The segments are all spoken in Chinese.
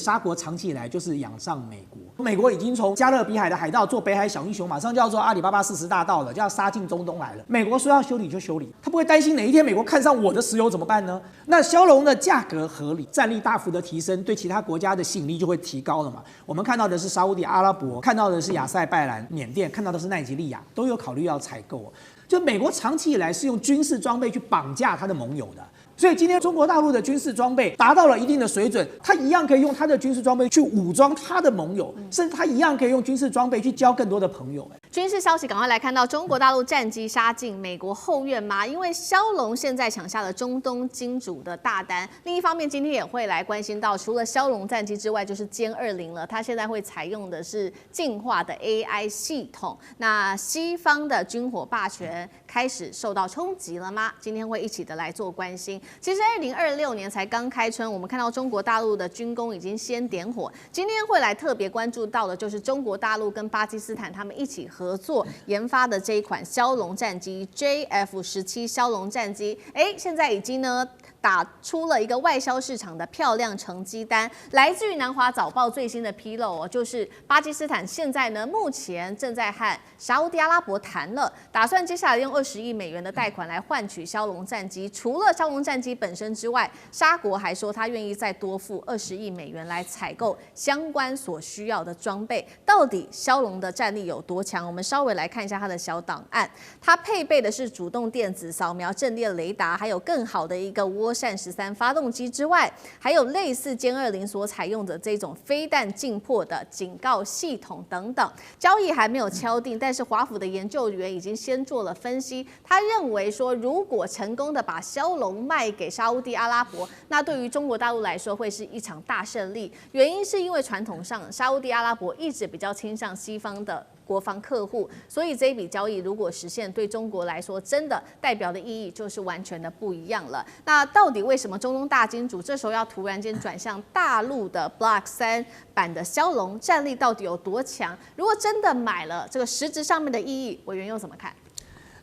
沙国长期以来就是仰仗美国，美国已经从加勒比海的海盗做北海小英雄，马上就要做阿里巴巴40大盗了，就要杀进中东来了。美国说要修理就修理，他不会担心哪一天美国看上我的石油怎么办呢？那骁龙的价格合理，战力大幅的提升，对其他国家的吸引力就会提高了嘛。我们看到的是沙烏地阿拉伯，看到的是亚塞拜然、缅甸，看到的是奈及利亚，都有考虑要采购。就美国长期以来是用军事装备去绑架他的盟友的。所以今天中国大陆的军事装备达到了一定的水准，他一样可以用他的军事装备去武装他的盟友，甚至他一样可以用军事装备去交更多的朋友。军事消息，赶快来看到中国大陆战机杀进美国后院吗？因为骁龙现在抢下了中东金主的大单。另一方面，今天也会来关心到，除了骁龙战机之外，就是歼20了。它现在会采用的是进化的 AI 系统。那西方的军火霸权开始受到冲击了吗？今天会一起的来做关心。其实2026年才刚开春，我们看到中国大陆的军工已经先点火。今天会来特别关注到的就是中国大陆跟巴基斯坦他们一起合作研发的这一款骁龙战机 JF-17骁龙战机，现在已经呢打出了一个外销市场的漂亮成绩单。来自于南华早报最新的披露就是巴基斯坦现在呢目前正在和沙烏地阿拉伯谈了，打算接下来用20亿美元的贷款来换取骁龙战机。除了骁龙战机本身之外，沙国还说他愿意再多付20亿美元来采购相关所需要的装备。到底骁龙的战力有多强？我们稍微来看一下它的小档案。它配备的是主动电子扫描阵列雷达，还有更好的一个涡扇13发动机之外，还有类似歼20所采用的这种飞弹进迫的警告系统等等。交易还没有敲定，但是华府的研究员已经先做了分析。他认为说，如果成功的把骁龙卖给沙烏地阿拉伯，那对于中国大陆来说会是一场大胜利。原因是因为传统上沙烏地阿拉伯一直比较倾向西方的国防客户，所以这一笔交易如果实现，对中国来说真的代表的意义就是完全的不一样了。那到底为什么中东大金主这时候要突然间转向大陆的 Block 3版的骁龙，战力到底有多强？如果真的买了，这个实质上面的意义，委员又怎么看？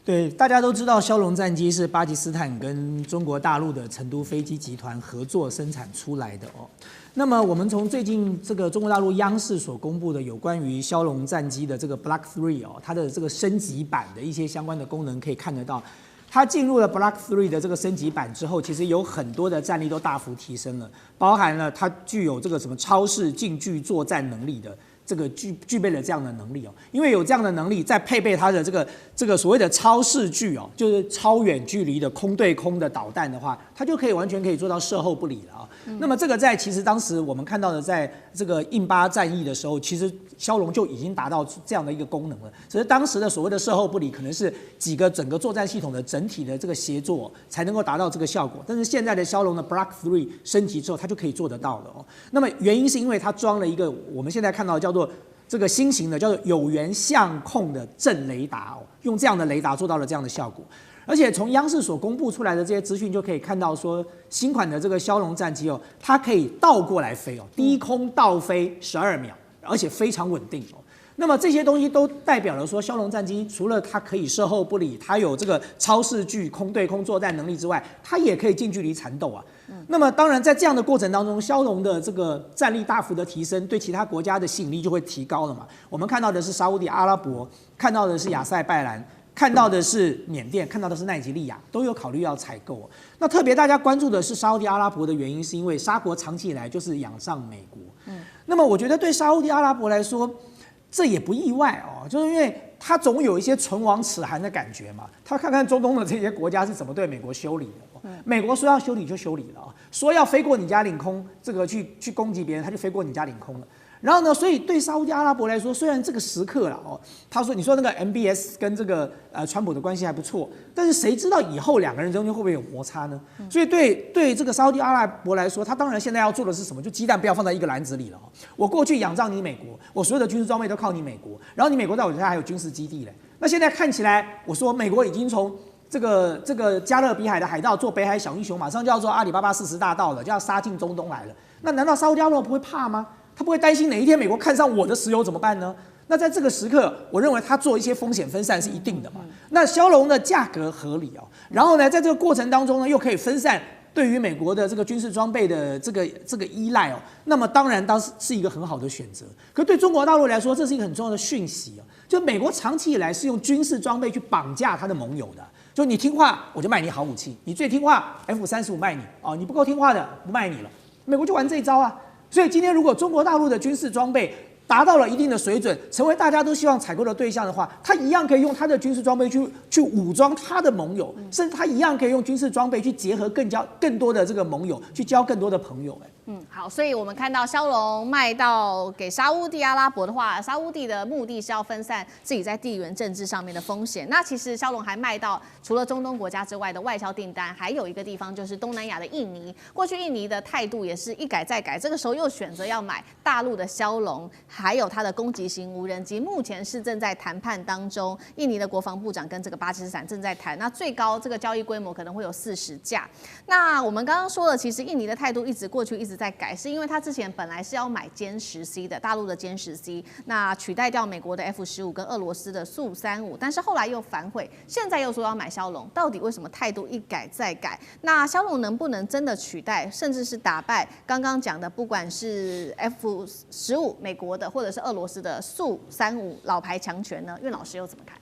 对，大家都知道骁龙战机是巴基斯坦跟中国大陆的成都飞机集团合作生产出来的哦。那么我们从最近这个中国大陆央视所公布的有关于骁龙战机的这个 Block 3哦，它的这个升级版的一些相关的功能可以看得到，它进入了 Block 3的这个升级版之后，其实有很多的战力都大幅提升了，包含了它具有这个什么超视近距作战能力的。这个具备了这样的能力哦，因为有这样的能力，再配备它的这个所谓的超视距哦，就是超远距离的空对空的导弹的话，它就完全可以做到射后不理了啊。那么这个其实当时我们看到的，在这个印巴战役的时候，其实骁龙就已经达到这样的一个功能了。只是当时的所谓的射后不理，可能是几个整个作战系统的整体的这个协作才能够达到这个效果。但是现在的骁龙的 Block 3升级之后，它就可以做得到了哦。那么原因是因为它装了一个我们现在看到叫做这个新型的叫做有源相控的阵雷达哦，用这样的雷达做到了这样的效果。而且从央视所公布出来的这些资讯就可以看到说，新款的这个骁龙战机哦，它可以倒过来飞哦，低空倒飞12秒，而且非常稳定哦。那么这些东西都代表了说，骁龙战机除了它可以射后不理，它有这个超视距空对空作战能力之外，它也可以近距离缠斗啊。那么当然在这样的过程当中，骁龙的这个战力大幅的提升，对其他国家的吸引力就会提高了嘛。我们看到的是沙烏地阿拉伯，看到的是亚塞拜然，看到的是缅甸，看到的是奈及利亚，都有考虑要采购哦。那特别大家关注的是沙烏地阿拉伯的原因，是因为沙国长期以来就是仰仗美国。那么我觉得对沙烏地阿拉伯来说，这也不意外哦，就是因为他总有一些唇亡齿寒的感觉嘛。他看看中东的这些国家是怎么对美国修理的。美国说要修理就修理了啊，说要飞过你家领空，这个去攻击别人，他就飞过你家领空了。然后呢，所以对沙烏地阿拉伯来说，虽然这个时刻了哦，他说你说那个 MBS 跟这个川普的关系还不错，但是谁知道以后两个人中间会不会有摩擦呢？所以对这个沙烏地阿拉伯来说，他当然现在要做的是什么？就鸡蛋不要放在一个篮子里了。我过去仰仗你美国，我所有的军事装备都靠你美国，然后你美国在我这还有军事基地嘞。那现在看起来，我说美国已经从这个加勒比海的海盗做北海小英雄，马上就要做阿里巴巴40大盗了，就要殺进中东来了。那难道沙烏地阿拉伯不会怕吗？他不会担心哪一天美国看上我的石油怎么办呢？那在这个时刻，我认为他做一些风险分散是一定的嘛。那骁龙的价格合理哦，然后呢，在这个过程当中呢，又可以分散对于美国的这个军事装备的这个依赖哦，那么当然是一个很好的选择。可对中国大陆来说，这是一个很重要的讯息哦，就美国长期以来是用军事装备去绑架他的盟友的。就你听话，我就卖你好武器；你最听话，F-35卖你哦，你不够听话的不卖你了。美国就玩这一招啊。所以今天如果中国大陆的军事装备达到了一定的水准，成为大家都希望采购的对象的话，他一样可以用他的军事装备去武装他的盟友，甚至他一样可以用军事装备去结合更多的这个盟友，去交更多的朋友。好，所以我们看到枭龙卖到给沙烏地阿拉伯的话，沙烏地的目的是要分散自己在地缘政治上面的风险。那其实枭龙还卖到除了中东国家之外的外销订单，还有一个地方就是东南亚的印尼。过去印尼的态度也是一改再改，这个时候又选择要买大陆的枭龙，还有它的攻击型无人机，目前是正在谈判当中。印尼的国防部长跟这个巴基斯坦正在谈，那最高这个交易规模可能会有40架。那我们刚刚说了，其实印尼的态度过去一直在改，是因为他之前本来是要买歼10C的大陆的歼10C，那取代掉美国的 F-15跟俄罗斯的苏35，但是后来又反悔，现在又说要买枭龙，到底为什么态度一改再改？那枭龙能不能真的取代，甚至是打败刚刚讲的，不管是 F-15美国的，或者是俄罗斯的苏35老牌强权呢？苑老师又怎么看？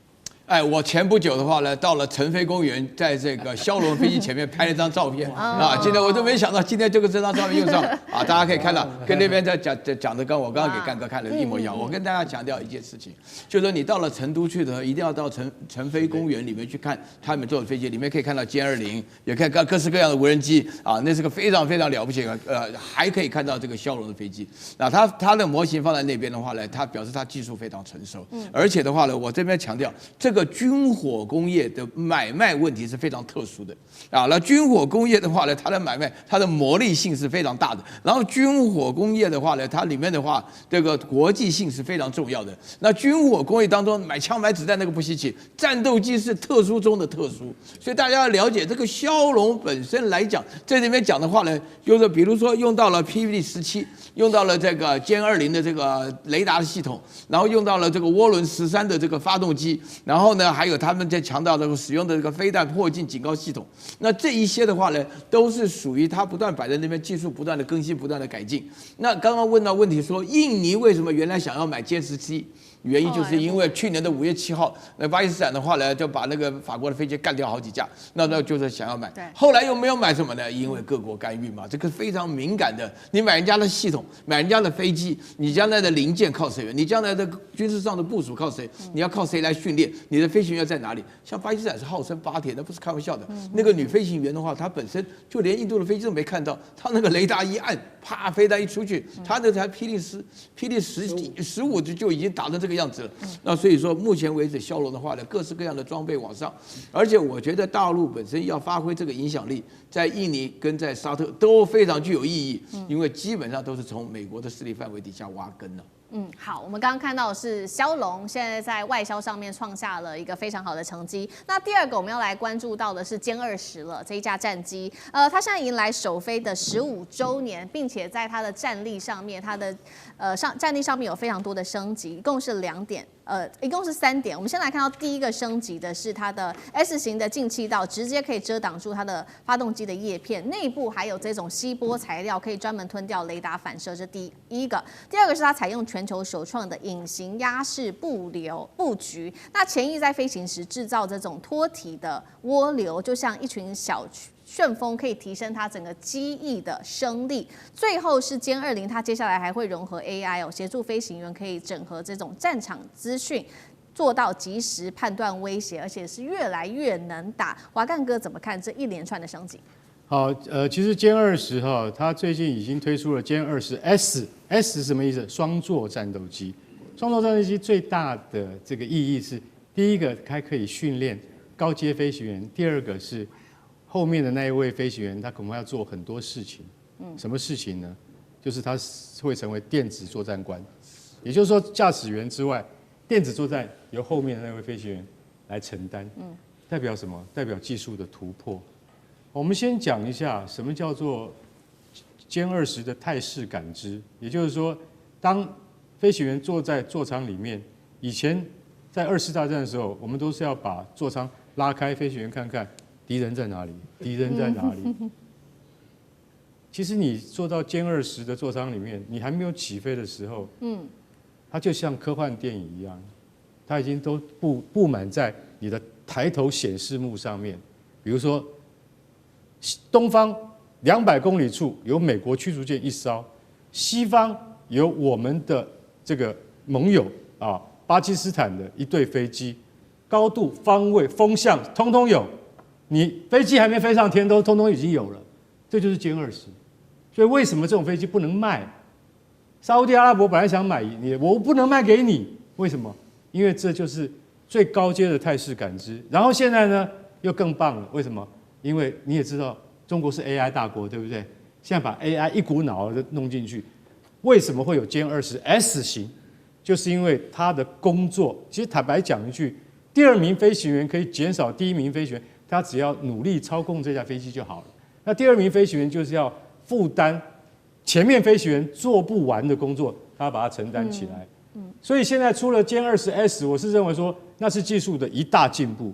我前不久的话呢，到了成飞公园，在这个枭龙飞机前面拍了一张照片啊。今天我都没想到，今天这张照片用上啊，大家可以看到，跟那边在讲的跟我刚刚给干哥看的一模一样。我跟大家强调一件事情，就是说你到了成都去的，一定要到成飞公园里面去看他们坐的飞机，里面可以看到歼20，也可以看各式各样的无人机啊，那是个非常非常了不起的，还可以看到这个枭龙的飞机。那它的模型放在那边的话呢，它表示它技术非常成熟，而且的话呢，我这边强调这个军火工业的买卖问题是非常特殊的啊。那军火工业的话呢，它的买卖它的魔力性是非常大的。然后军火工业的话呢，它里面的话这个国际性是非常重要的。那军火工业当中买枪买子弹那个不稀奇，战斗机是特殊中的特殊。所以大家要了解这个枭龙本身来讲，在这边讲的话呢，就是比如说用到了 PVD-17，用到了这个歼20的这个雷达的系统，然后用到了这个涡轮13的这个发动机，然后呢，还有他们在强调这个使用的这个飞弹迫近警告系统。那这一些的话呢，都是属于它不断摆在那边，技术不断的更新，不断的改进。那刚刚问到问题说，印尼为什么原来想要买歼17？原因就是因为去年的5月7号，那巴基斯坦的话呢，就把那个法国的飞机干掉好几架，那就是想要买。后来又没有买什么呢？因为各国干预嘛，这个非常敏感的。你买人家的系统，买人家的飞机，你将来的零件靠谁？你将来的军事上的部署靠谁？你要靠谁来训练？你的飞行员在哪里？像巴基斯坦是号称8铁，那不是开玩笑的。那个女飞行员的话，她本身就连印度的飞机都没看到，她那个雷达一按，啪，飞弹一出去，她那台霹雳15就已经打成这个样子了。那所以说，目前为止，枭龙的话呢，各式各样的装备往上，而且我觉得大陆本身要发挥这个影响力，在印尼跟在沙特都非常具有意义，因为基本上都是从美国的势力范围底下挖根了。好，我们刚刚看到的是枭龙现在在外销上面创下了一个非常好的成绩。那第二个我们要来关注到的是歼20了，这一架战机，它现在迎来首飞的15周年，并且在它的战力上面，它的战力上面有非常多的升级，一共是2点。一共是3点。我们先来看到第一个升级的是它的 S 型的进气道，直接可以遮挡住它的发动机的叶片，内部还有这种吸波材料，可以专门吞掉雷达反射，这第一个。第二个是它采用全球首创的隐形压式布局，那潜意在飞行时制造这种脱体的涡流，就像一群小旋风，可以提升它整个机翼的升力。最后是歼20，它接下来还会融合 AI 协助飞行员可以整合这种战场资讯，做到及时判断威胁，而且是越来越能打。华干哥怎么看这一连串的升级？好，其实歼20哈，它最近已经推出了歼20S，S 是什么意思？双座战斗机。双座战斗机最大的这个意义是，第一个它可以训练高阶飞行员，第二个是后面的那一位飞行员，他恐怕要做很多事情。什么事情呢？就是他会成为电子作战官，也就是说，驾驶员之外，电子作战由后面的那位飞行员来承担。代表什么？代表技术的突破。我们先讲一下什么叫做歼20的态势感知，也就是说，当飞行员坐在座舱里面，以前在2次大战的时候，我们都是要把座舱拉开，飞行员看看敌人在哪里，敌人在哪里。其实你做到歼20的座舱里面，你还没有起飞的时候，它就像科幻电影一样，它已经都布满在你的抬头显示幕上面。比如说，东方200公里处有美国驱逐舰1艘，西方有我们的这个盟友啊，巴基斯坦的1队飞机，高度、方位、风向通通有。你飞机还没飞上天，都通通已经有了。这就是歼20。所以为什么这种飞机不能卖？沙烏地阿拉伯本来想买你，我不能卖给你，为什么？因为这就是最高阶的态势感知。然后现在呢，又更棒了，为什么？因为你也知道，中国是 AI 大国，对不对？现在把 AI 一股脑的弄进去，为什么会有歼20 S 型？就是因为它的工作，其实坦白讲一句，第2名飞行员可以减少第1名飞行员，他只要努力操控这架飞机就好了。那第2名飞行员就是要负担前面飞行员做不完的工作，他把它承担起来。所以现在出了歼20 S， 我是认为说那是技术的一大进步。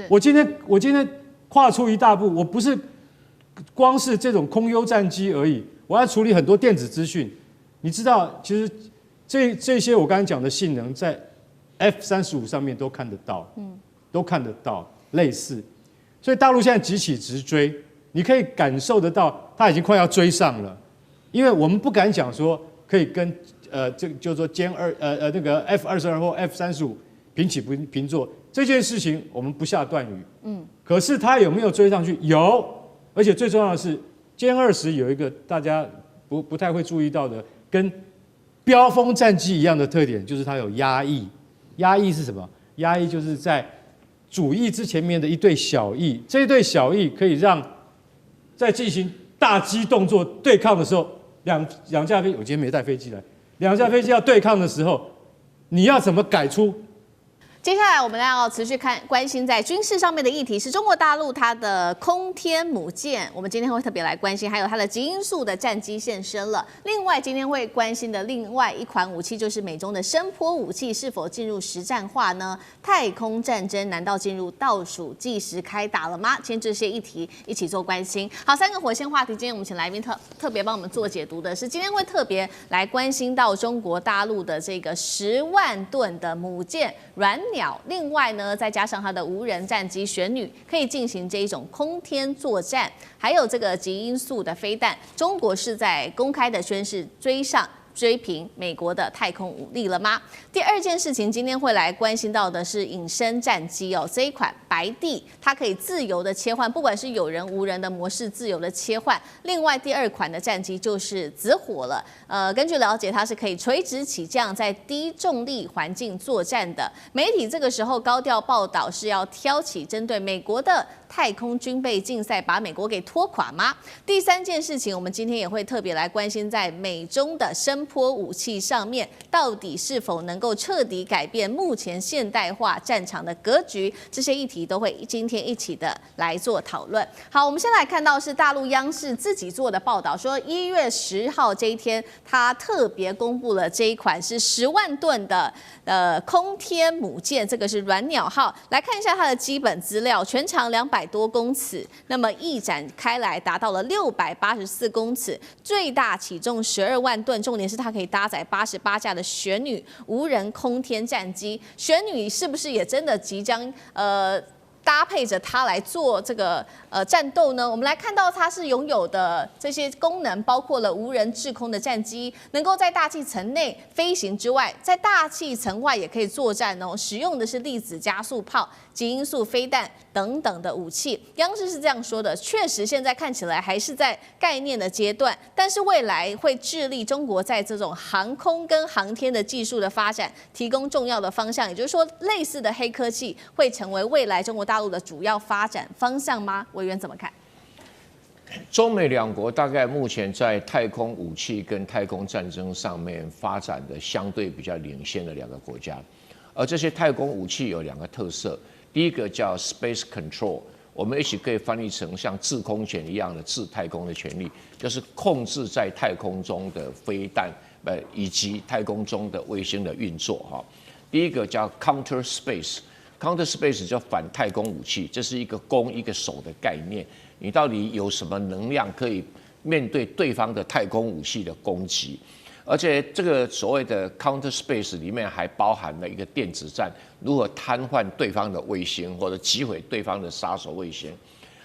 我今天跨出一大步，我不是光是这种空优战机而已，我要处理很多电子资讯。你知道，其实这些我刚才讲的性能，在 F-35上面都看得到，都看得到类似。所以大陆现在急起直追，你可以感受得到，它已经快要追上了。因为我们不敢讲说可以跟这个就是说那个 F-22或 F-35平起平坐这件事情，我们不下断语。可是它有没有追上去？有，而且最重要的是，歼20有一个大家不太会注意到的，跟标风战机一样的特点，就是它有压翼。压翼是什么？压翼就是在主翼之前面的一对小翼，这一对小翼可以让在进行大机动作对抗的时候，两架飞机，我今天没带飞机来，2架飞机要对抗的时候，你要怎么改出？接下来我们要持续关心在军事上面的议题，是中国大陆它的空天母舰，我们今天会特别来关心，还有它的极音速的战机现身了。另外，今天会关心的另外一款武器，就是美中的声波武器是否进入实战化呢？太空战争难道进入倒数计时开打了吗？今天这些议题一起做关心。好，3个火线话题，今天我们请来宾特别帮我们做解读的是，今天会特别来关心到中国大陆的这个10万吨的母舰软鸟，另外呢，再加上它的无人战机玄女，可以进行这一种空天作战，还有这个极音速的飞弹，中国是在公开的宣示追平美国的太空武力了吗？第2件事情，今天会来关心到的是隐身战机哦，这一款白帝，它可以自由的切换，不管是有人无人的模式，自由的切换。另外第2款的战机就是紫火了，根据了解，它是可以垂直起降，在低重力环境作战的。媒体这个时候高调报道是要挑起针对美国的太空军备竞赛，把美国给拖垮吗？第3件事情，我们今天也会特别来关心，在美中的声波武器上面，到底是否能够彻底改变目前现代化战场的格局？这些议题都会今天一起的来做讨论。好，我们先来看到是大陆央视自己做的报道，说1月10号这一天，它特别公布了这一款是10万吨的空天母舰，这个是软鸟号。来看一下它的基本资料，全长200多公尺，那么翼展开来达到了684公尺，最大起重12万吨，重点是它可以搭载88架的玄女无人空天战机。玄女是不是也真的即将搭配着它来做这个战斗呢？我们来看到它是拥有的这些功能，包括了无人制空的战机，能够在大气层内飞行之外，在大气层外也可以作战哦。使用的是粒子加速炮、极音速飞弹等等的武器。央视是这样说的：确实现在看起来还是在概念的阶段，但是未来会致力中国在这种航空跟航天的技术的发展提供重要的方向。也就是说，类似的黑科技会成为未来中国大陆的主要发展方向吗？委员怎么看？中美2国大概目前在太空武器跟太空战争上面发展的相对比较领先的2个国家，而这些太空武器有2个特色，第一个叫 Space Control， 我们一起可以翻译成像制空权一样的制太空的权利，就是控制在太空中的飞弹，以及太空中的卫星的运作哈。第一个叫 Counter Space。Counter Space 叫反太空武器，这是一个攻一个守的概念。你到底有什么能量可以面对对方的太空武器的攻击。而且这个所谓的 counter space 里面还包含了一个电子战，如何瘫痪对方的卫星或者击毁对方的杀手卫星。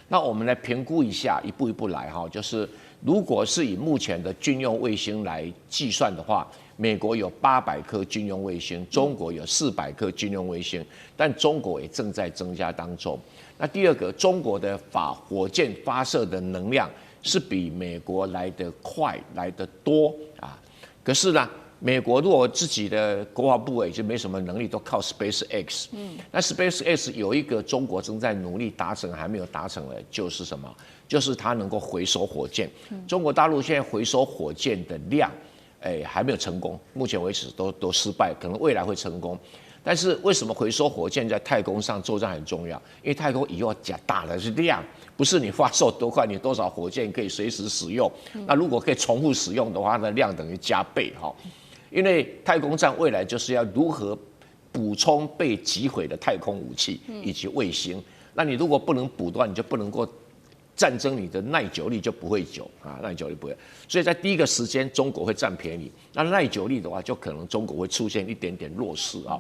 那我们来评估一下，一步一步来哈，就是如果是以目前的军用卫星来计算的话，美国有800颗军用卫星，中国有400颗军用卫星，但中国也正在增加当中。那第二个，中国的火箭发射的能量是比美国来得快、来得多啊。可是呢，美国如果自己的国防部已经没什么能力，都靠 SpaceX。那 SpaceX 有一个中国正在努力达成还没有达成的，就是什么？就是它能够回收火箭。中国大陆现在回收火箭的量，还没有成功，目前为止都失败，可能未来会成功。但是为什么回收火箭在太空上作战很重要？因为太空以后加大的是量，不是你发射多快，你多少火箭可以随时使用。那如果可以重复使用的话，那量等于加倍哈。因为太空站未来就是要如何补充被击毁的太空武器以及卫星。那你如果不能补的话，你就不能够战争，你的耐久力就不会久啊，耐久力不会。所以在第一个时间，中国会占便宜。那耐久力的话，就可能中国会出现一点点弱势啊。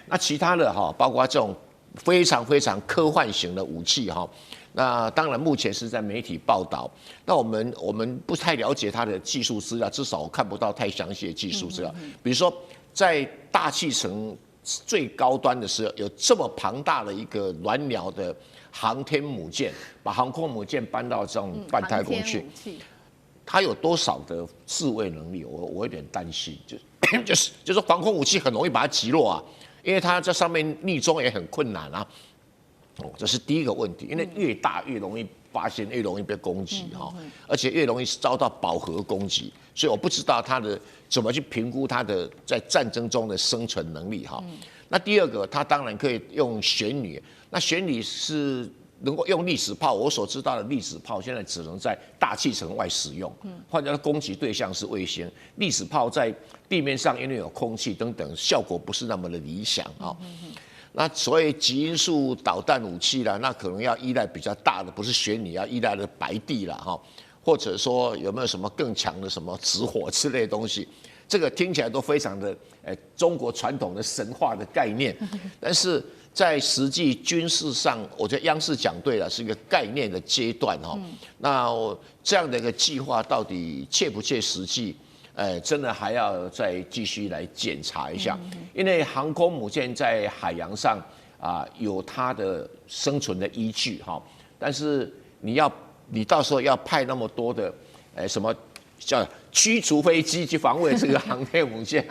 那其他的哈，包括这种非常非常科幻型的武器哈，那当然目前是在媒体报道。那我们不太了解它的技术资料，至少我看不到太详细的技术资料。比如说在大气层最高端的时候，有这么庞大的一个鸾鸟的航天母舰，把航空母舰搬到这种半太空去，它有多少的自卫能力？我有点担心，就是防空武器很容易把它击落啊。因为它在上面逆中也很困难啊，这是第一个问题。因为越大越容易发现，越容易被攻击哈，而且越容易遭到饱和攻击，所以我不知道它的怎么去评估它的在战争中的生存能力哈。那第二个，它当然可以用旋女，那旋女是能够用粒子炮，我所知道的粒子炮现在只能在大气层外使用，或者攻击对象是卫星。粒子炮在地面上因为有空气等等，效果不是那么的理想啊。那所谓极音速导弹武器啦，那可能要依赖比较大的，不是旋女，要依赖的白地啦哈，或者说有没有什么更强的什么直火之类的东西。这个听起来都非常的中国传统的神话的概念，但是在实际军事上，我觉得央视讲对了，是一个概念的阶段哈。那这样的一个计划到底切不切实际？真的还要再继续来检查一下，因为航空母舰在海洋上有它的生存的依据哈，但是你到时候要派那么多的什么叫驱逐飞机去防卫这个航天母舰，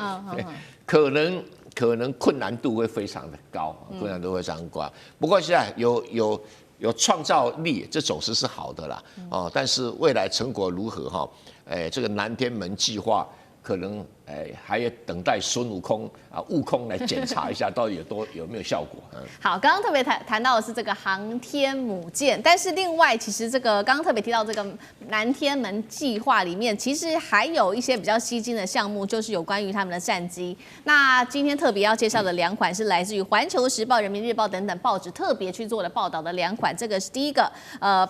可能困难度会非常的高，困难度会非常高。不过现在有创造力，这总是好的啦，但是未来成果如何哈？这个南天门计划可能还要等待孙悟空悟空来检查一下，到底有没有效果。好，刚刚特别谈到的是这个航天母舰，但是另外其实这个刚刚特别提到这个南天门计划里面，其实还有一些比较吸睛的项目，就是有关于他们的战机。那今天特别要介绍的2款是来自于《环球时报》、《人民日报》等等报纸特别去做的报道的2款，这个是第一个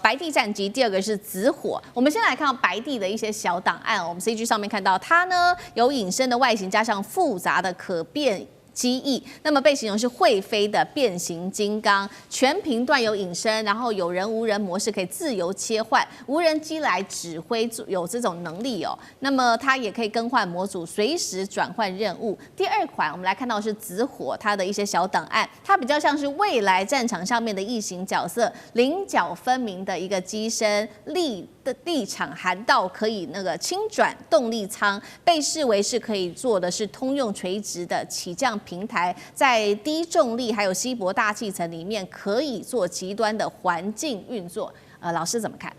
白帝战机，第二个是紫火。我们先来看到白帝的一些小档案，我们 CG 上面看到它呢有隐身的外形，加上复杂的可变机翼，那么被形容是会飞的变形金刚，全频段有隐身，然后有人无人模式可以自由切换，无人机来指挥有这种能力哦。那么它也可以更换模组，随时转换任务。第2款我们来看到是紫火，它的一些小档案，它比较像是未来战场上面的异形角色，棱角分明的一个机身，立场涵道，可以那个轻转动力舱，被视为是可以做的是通用垂直的起降平台，在低重力还有稀薄大气层里面可以做极端的环境运作。老师怎么看？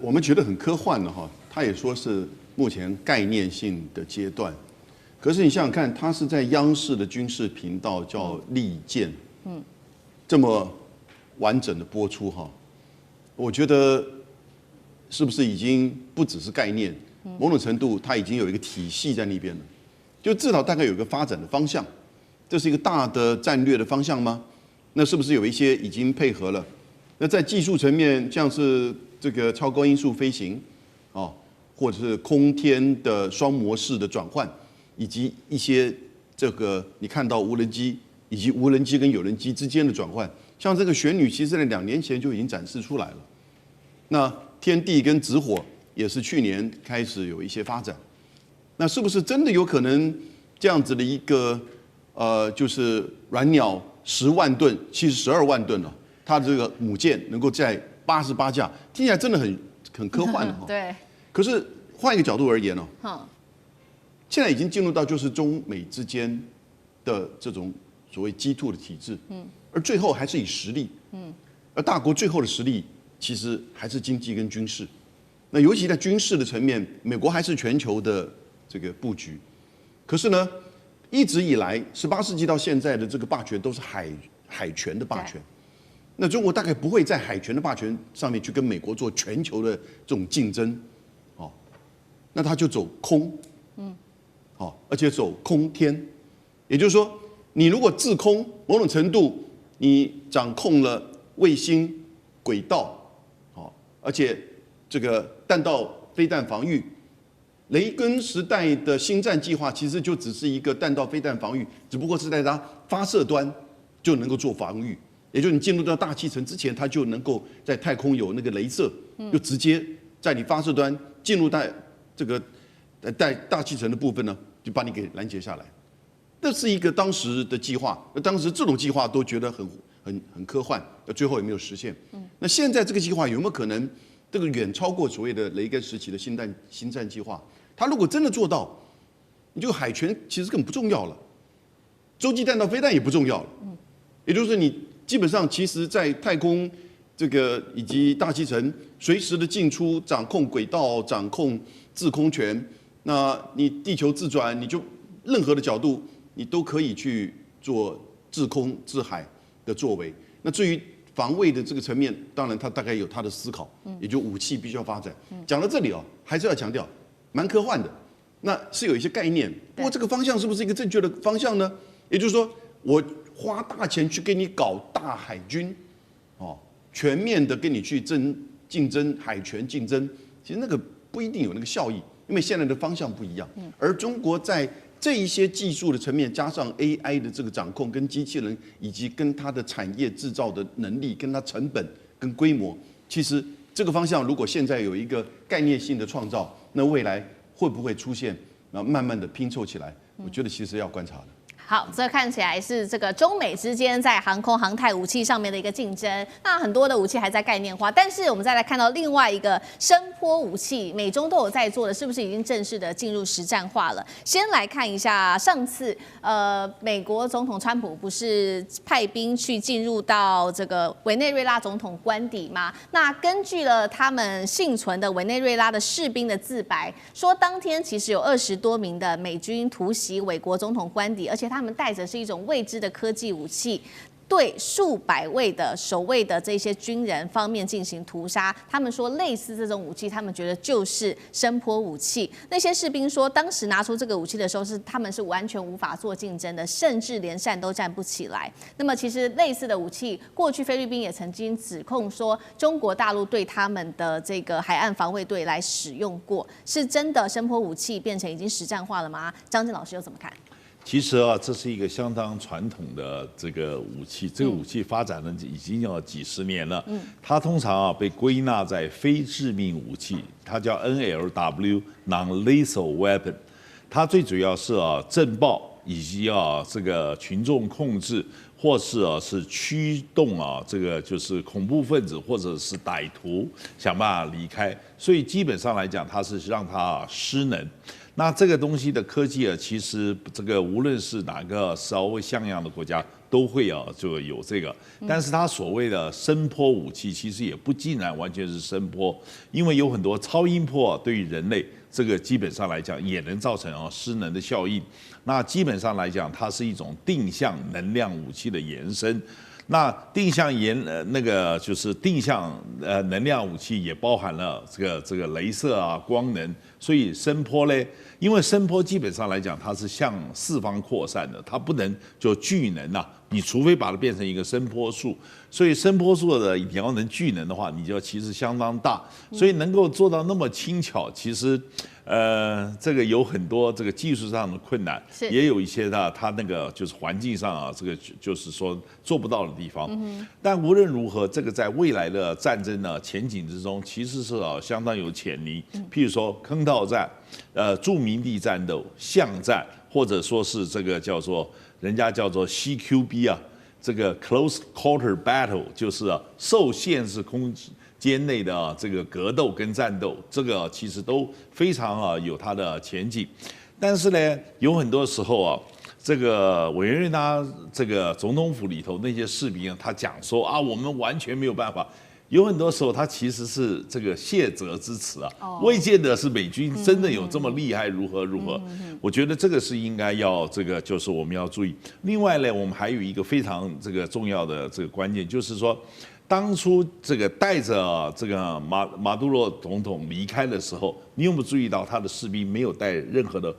我们觉得很科幻的哈，他也说是目前概念性的阶段。可是你想想看，他是在央视的军事频道叫利剑，这么完整的播出哈，我觉得是不是已经不只是概念，某种程度它已经有一个体系在那边了。就至少大概有一个发展的方向，这是一个大的战略的方向吗？那是不是有一些已经配合了？那在技术层面，像是这个超高音速飞行，哦，或者是空天的双模式的转换，以及一些这个你看到无人机以及无人机跟有人机之间的转换，像这个玄女，其实在2年前就已经展示出来了。那天地跟直火也是去年开始有一些发展，那是不是真的有可能这样子的一个就是软鸟10万吨，其实12万吨了，它的这个母舰能够载88架，听起来真的很科幻了。对。可是换一个角度而言现在已经进入到就是中美之间的这种所谓G2的体制，而最后还是以实力，而大国最后的实力其实还是经济跟军事。那尤其在军事的层面，美国还是全球的这个布局。可是呢，一直以来18世纪到现在的这个霸权都是海权的霸权。那中国大概不会在海权的霸权上面去跟美国做全球的这种竞争，那他就走空，而且走空天，也就是说，你如果自空，某种程度你掌控了卫星轨道，而且这个弹道飞弹防御，雷根时代的星战计划其实就只是一个弹道飞弹防御，只不过是在它发射端就能够做防御，也就是你进入到大气层之前，它就能够在太空有那个雷射，就直接在你发射端进入到这个在大气层的部分呢，就把你给拦截下来。这是一个当时的计划，当时这种计划都觉得很科幻，最后也没有实现。那现在这个计划有没有可能，这个远超过所谓的雷根时期的星战计划？它如果真的做到，你这个海权其实根本不重要了，洲际弹道飞弹也不重要了。也就是你基本上其实在太空这个以及大气层随时的进出、掌控轨道、掌控制空权，那你地球自转，你就任何的角度你都可以去做制空制海的作为。那至于防卫的这个层面，当然它大概有它的思考，也就武器必须要发展。讲到这里还是要强调，蛮科幻的，那是有一些概念。不过这个方向是不是一个正确的方向呢？也就是说，我花大钱去给你搞大海军，全面的跟你去竞争海权竞争，其实那个不一定有那个效益，因为现在的方向不一样。而中国在这一些技术的层面，加上 AI 的这个掌控跟机器人，以及跟它的产业制造的能力、跟它成本跟规模，其实这个方向如果现在有一个概念性的创造，那未来会不会出现，然后慢慢的拼凑起来？我觉得其实要观察的。好，这看起来是这个中美之间在航空航太武器上面的一个竞争。那很多的武器还在概念化，但是我们再来看到另外一个声波武器，美中都有在做的，是不是已经正式的进入实战化了？先来看一下上次美国总统川普不是派兵去进入到这个委内瑞拉总统官邸吗？那根据了他们幸存的委内瑞拉的士兵的自白，说当天其实有20多名的美军突袭美国总统官邸，而且他们带着是一种未知的科技武器，对数百位的守卫的这些军人方面进行屠杀。他们说类似这种武器，他们觉得就是声波武器。那些士兵说，当时拿出这个武器的时候，他们是完全无法做竞争的，甚至连站都站不起来。那么其实类似的武器，过去菲律宾也曾经指控说，中国大陆对他们的这个海岸防卫队来使用过，是真的声波武器变成已经实战化了吗？张震老师又怎么看？其实这是一个相当传统的这个武器，这个武器发展了已经有几十年了。它通常被归纳在非致命武器，它叫 NLW (Non-Lethal Weapon)。它最主要是震爆以及这个群众控制，或是是驱动这个就是恐怖分子或者是歹徒想办法离开。所以基本上来讲，它是让它失能。那这个东西的科技其实这个无论是哪个稍微像样的国家都会就有这个，但是它所谓的声波武器其实也不尽然完全是声波，因为有很多超音波对于人类这个基本上来讲也能造成失能的效应。那基本上来讲，它是一种定向能量武器的延伸。那定向那个就是定向能量武器也包含了这个镭射光能，所以声波嘞因为声波基本上来讲，它是向四方扩散的，它不能就聚能呐、你除非把它变成一个声波束，所以声波束的你要能聚能的话，你就要其实相当大，所以能够做到那么轻巧，其实这个有很多这个技术上的困难，也有一些它那个就是环境上啊，这个就是说做不到的地方。但无论如何，这个在未来的战争呢前景之中，其实是相当有潜力。譬如说坑道战、驻民地战斗、巷战，或者说是这个叫做人家叫做 CQB 啊，这个 Close Quarter Battle 就是受限制空间内的这个格斗跟战斗，这个其实都非常有它的前景。但是呢，有很多时候啊，这个委员他这个总统府里头那些士兵他讲说啊，我们完全没有办法。有很多时候，他其实是这个谢责之词啊，未见得是美军真的有这么厉害，如何如何。我觉得这个是应该要这个，就是我们要注意。另外呢，我们还有一个非常这个重要的这个关键，就是说，当初这个带着这个马杜罗总统离开的时候，你有没有注意到他的士兵没有戴任何的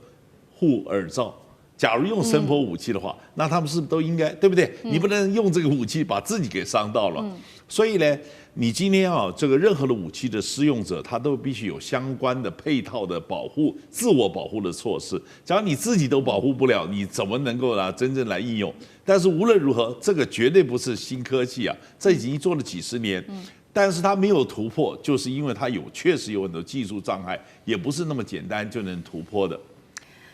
护耳罩？假如用声波武器的话，那他们是不是都应该，对不对？你不能用这个武器把自己给伤到了。所以呢，你今天这个任何的武器的使用者，他都必须有相关的配套的保护、自我保护的措施。假如你自己都保护不了，你怎么能够真正来应用？但是无论如何，这个绝对不是新科技啊，这已经做了几十年。但是它没有突破，就是因为它确实有很多技术障碍，也不是那么简单就能突破的。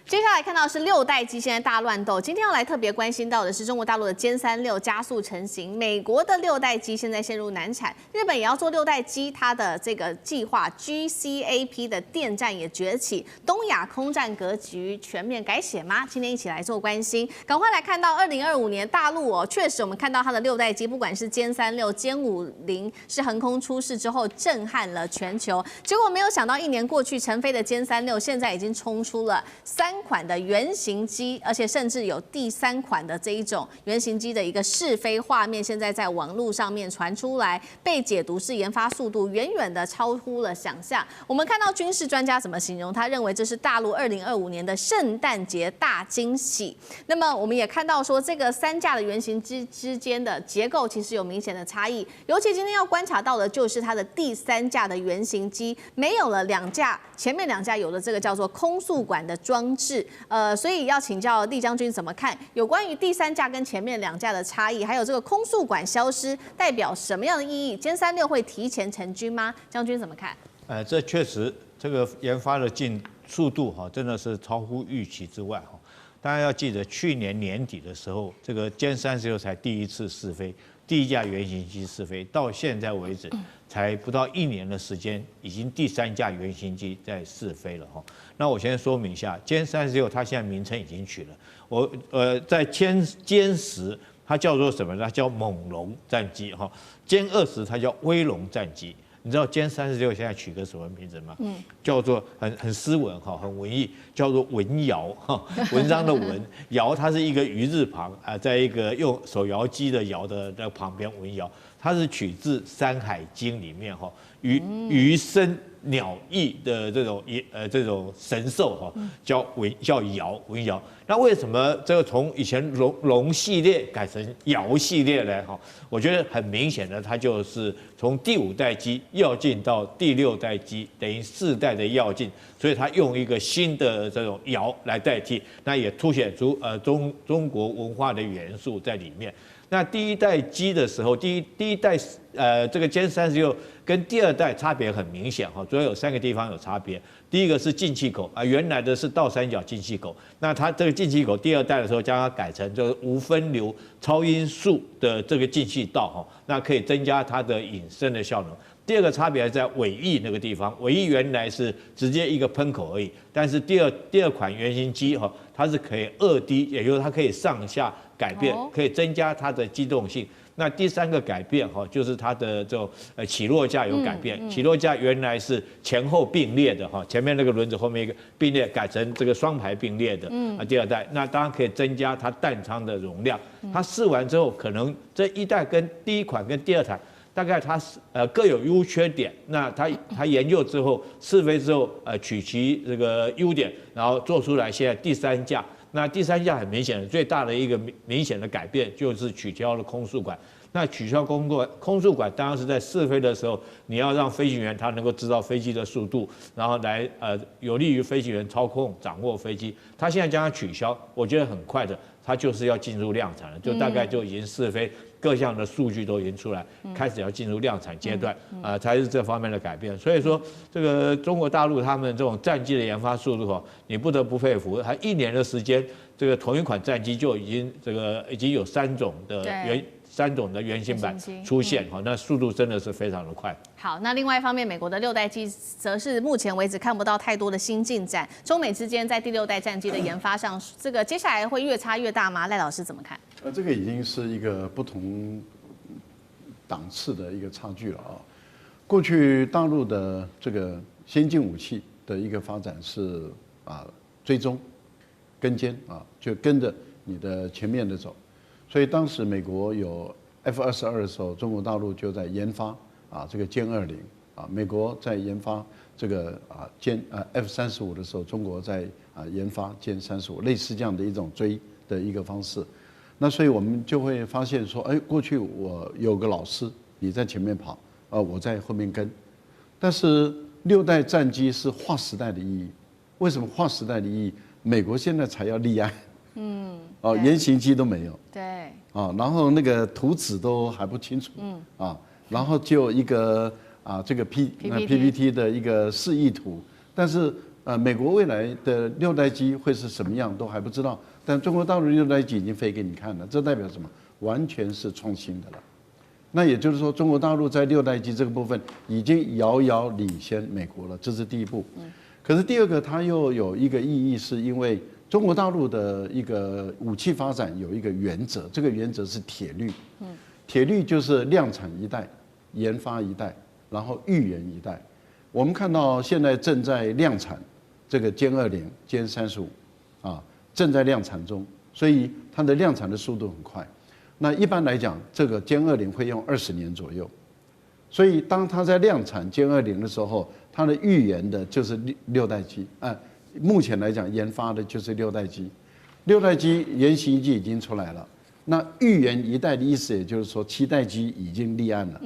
接下来看到是6代机现在大乱斗，今天要来特别关心到的是中国大陆的歼36加速成型，美国的6代机现在陷入难产，日本也要做6代机，它的这个计划 GCAP 的电战也崛起，东亚空战格局全面改写吗？今天一起来做关心，赶快来看到2025年大陆确实我们看到它的6代机，不管是歼36、歼50是横空出世之后震撼了全球，结果没有想到1年过去，成飞的歼36现在已经冲出了3款的原型机，而且甚至有第3款的这一种原型机的一个试飞画面，现在在网络上面传出来，被解读是研发速度远远的超乎了想象。我们看到军事专家怎么形容，他认为这是大陆2025年的圣诞节大惊喜。那么我们也看到说，这个3架的原型机之间的结构其实有明显的差异，尤其今天要观察到的就是它的第3架的原型机没有了2架，前面2架有了这个叫做空速管的装置。所以要请教厉将军怎么看有关于第3架跟前面2架的差异，还有这个空速管消失代表什么样的意义？歼36会提前成军吗？将军怎么看？这确实这个研发的速度真的是超乎预期之外大家要记得，去年年底的时候，这个歼36才第一次试飞，第1架原型机试飞，到现在为止才不到1年的时间，已经第3架原型机在试飞了那我先说明一下，歼36它现在名称已经取了，在歼10它叫做什么呢？它叫猛龙战机歼20它叫威龙战机。你知道歼36现在取个什么名字吗？叫做很斯文很文艺，叫做文窑文章的文，窑它是一个鱼字旁在一个用手摇机的窑的那旁边文窑，它是取自《山海经》里面鱼生鸟翼的这种神兽叫尧文尧。那为什么这个从以前龙系列改成尧系列呢？我觉得很明显的，它就是从第5代机跃进到第6代机，等于4代的跃进，所以它用一个新的这种尧来代替，那也凸显出中国文化的元素在里面。那第1代机的时候，第一代这个歼36跟第2代差别很明显主要有3个地方有差别。第一个是进气口原来的是倒3角进气口，那它这个进气口第2代的时候将它改成就是无分流超音速的这个进气道那可以增加它的引声的效能。第2个差别在尾翼那个地方，尾翼原来是直接一个喷口而已，但是第二款原型机它是可以2D，也就是它可以上下改变，可以增加它的机动性。那第3个改变就是它的这种起落架有改变，起落架原来是前后并列的前面那个轮子后面一个并列，改成这个双排并列的第2代，那当然可以增加它弹仓的容量。它试完之后，可能这1代跟第1款跟第2款大概它是各有优缺点。那他研究之后试飞之后，取其这个优点，然后做出来现在第3架。那第3架很明显的最大的一个明显的改变就是取消了空速管。那取消空速管当然是在试飞的时候，你要让飞行员他能够知道飞机的速度，然后来有利于飞行员操控掌握飞机。他现在将它取消，我觉得很快的，他就是要进入量产了，就大概就已经试飞各项的数据都已经出来，开始要进入量产阶段才是这方面的改变。所以说，这个中国大陆他们这种战机的研发速度你不得不佩服，还1年的时间，这个同一款战机就已经有3种的原型版出现，那速度真的是非常的快。好，那另外一方面，美国的6代机则是目前为止看不到太多的新进展。中美之间在第6代战机的研发上，这个接下来会越差越大吗？赖老师怎么看？这个已经是一个不同档次的一个差距了啊。过去大陆的这个先进武器的一个发展是追踪、跟监就跟着你的前面的走。所以当时美国有 F-22的时候，中国大陆就在研发这个歼20美国在研发这个F-35的时候，中国在研发歼35，类似这样的一种追的一个方式。那所以我们就会发现说，过去我有个老师，你在前面跑，我在后面跟。但是6代战机是划时代的意义。为什么划时代的意义？美国现在才要立案。原型机都没有，对，然后那个图纸都还不清楚，然后就一个这个 PPT 的一个示意图，但是美国未来的6代机会是什么样都还不知道，但中国大陆6代机已经飞给你看了，这代表什么？完全是创新的了。那也就是说，中国大陆在6代机这个部分已经遥遥领先美国了，这是第一步。可是第二个，它又有一个意义，是因为中国大陆的一个武器发展有一个原则，这个原则是铁律。铁律就是量产一代，研发一代，然后预研一代。我们看到现在正在量产这个歼20、歼35，正在量产中，所以它的量产的速度很快。那一般来讲，这个歼20会用20年左右，所以当它在量产歼20的时候，它的预研的就是6代机。目前来讲，研发的就是6代机，6代机原型机已经出来了。那预研一代的意思，也就是说7代机已经立案了，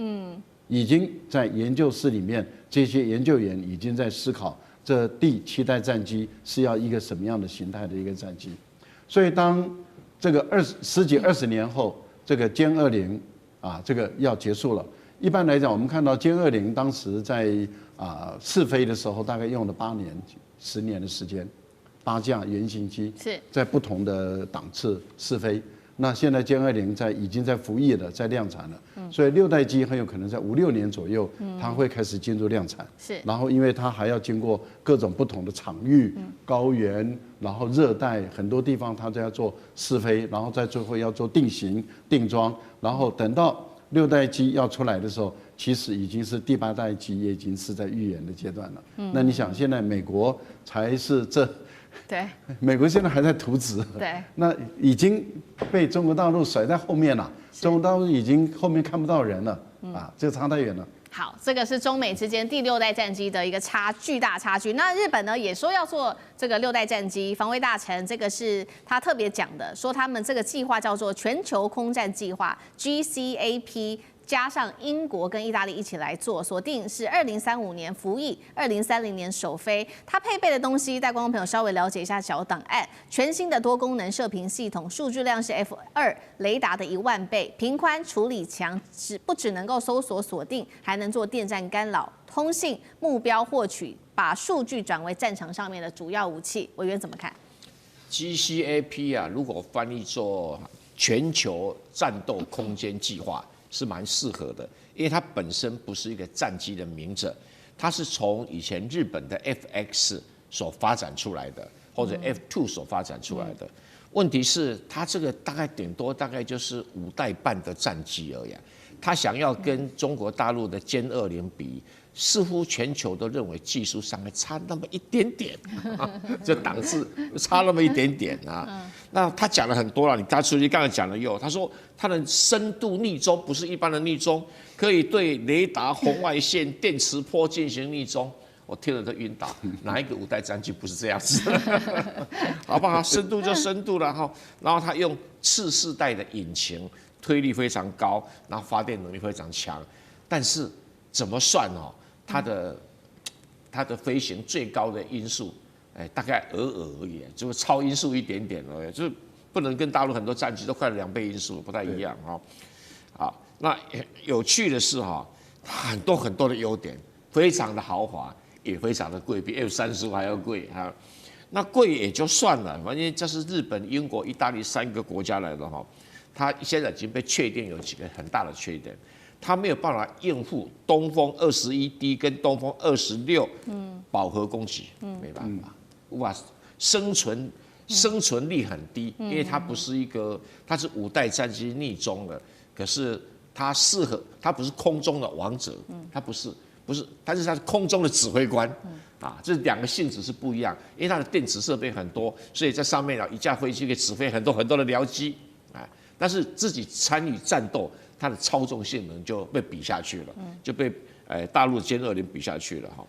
已经在研究室里面，这些研究员已经在思考这第7代战机是要一个什么样的形态的一个战机。所以当这个十几20年后，这个歼20这个要结束了。一般来讲，我们看到歼20当时在试飞的时候，大概用了8年、10年的时间，8架原型机在不同的档次试飞。那现在歼20已经在服役了，在量产了，所以6代机很有可能在5、6年左右，它会开始进入量产。然后因为它还要经过各种不同的场域、高原，然后热带很多地方，它都要做试飞，然后在最后要做定型、定装，然后等到6代机要出来的时候，其实已经是第8代机，也已经是在预研的阶段了。那你想，现在美国才是对，美国现在还在图纸，对，那已经被中国大陆甩在后面了，中国大陆已经后面看不到人了，这个差太远了。好，这个是中美之间第6代战机的一个巨大差距。那日本呢也说要做这个6代战机，防卫大臣这个是他特别讲的，说他们这个计划叫做全球空战计划 GCAP。加上英国跟意大利一起来做，锁定是2035年服役，2030年首飞。它配备的东西，带观众朋友稍微了解一下小档案。全新的多功能射频系统，数据量是 F2雷达的1万倍，频宽处理强，不只能够搜索锁定，还能做电站干扰、通信、目标获取，把数据转为战场上面的主要武器。委员怎么看 ？GCAP 如果翻译做全球战斗空间计划。是蛮适合的，因为它本身不是一个战机的名字，它是从以前日本的 FX 所发展出来的，或者 F2 所发展出来的。问题是，它这个顶多就是5代半的战机而已。它想要跟中国大陆的歼20比，似乎全球都认为技术上还差那么一点点，这档次差那么一点点啊。那他讲了很多了，你刚才讲的有，他说他的深度逆中不是一般的逆中，可以对雷达、红外线、电磁波进行逆中。我听了都晕倒，哪一个五代战机不是这样子？好不好？深度就深度了哈。然后他用次世代的引擎，推力非常高，然后发电能力非常强。但是怎么算哦？它的飞行最高的音速，大概而已，就是超音速一点点而已，就是不能跟大陆很多战机都快了2倍音速，不太一样哈。好，那有趣的是哈，它很多的优点，非常的豪华。也非常的贵，比 F-35还要贵哈。那贵也就算了，反正这是日本、英国、意大利3个国家来的哈。它现在已经被确定有几个很大的缺点，它没有办法应付东风21D 跟东风26饱和攻击，没办法，无法生存力很低，因为它不是它是5代战机逆中的，可是它不是空中的王者，它不是，但是它是空中的指挥官，这2个性质是不一样，因为它的电子设备很多，所以在上面一架飞机可以指挥很多的僚机，但是自己参与战斗，它的操纵性能就被比下去了，就被大陆歼20比下去了哈。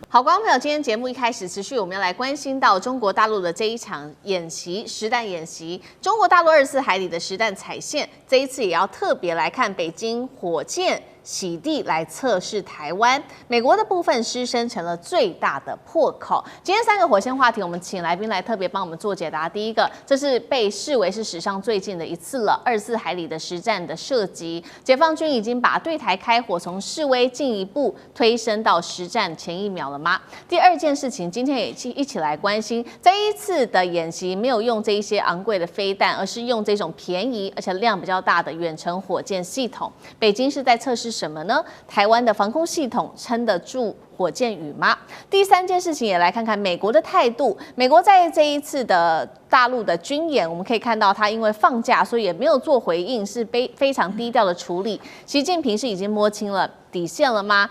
好，观众朋友，今天节目一开始持续，我们要来关心到中国大陆的这一场演习——实弹演习。中国大陆24海里的实弹踩线，这一次也要特别来看北京火箭洗地来测试台湾。美国的部分失声成了最大的破口。今天3个火线话题，我们请来宾来特别帮我们做解答。第一个，这是被视为是史上最近的一次了，24海里的实战的射击，解放军已经把对台开火从示威进一步推升到实战前1秒了吗？第二件事情，今天也一起来关心，这一次的演习没有用这一些昂贵的飞弹，而是用这种便宜而且量比较大的远程火箭系统。北京是在测试什么呢？台湾的防空系统撑得住火箭雨吗？第3件事情也来看看美国的态度。美国在这一次的大陆的军演，我们可以看到，他因为放假，所以也没有做回应，是非常低调的处理。习近平是已经摸清了底线了吗？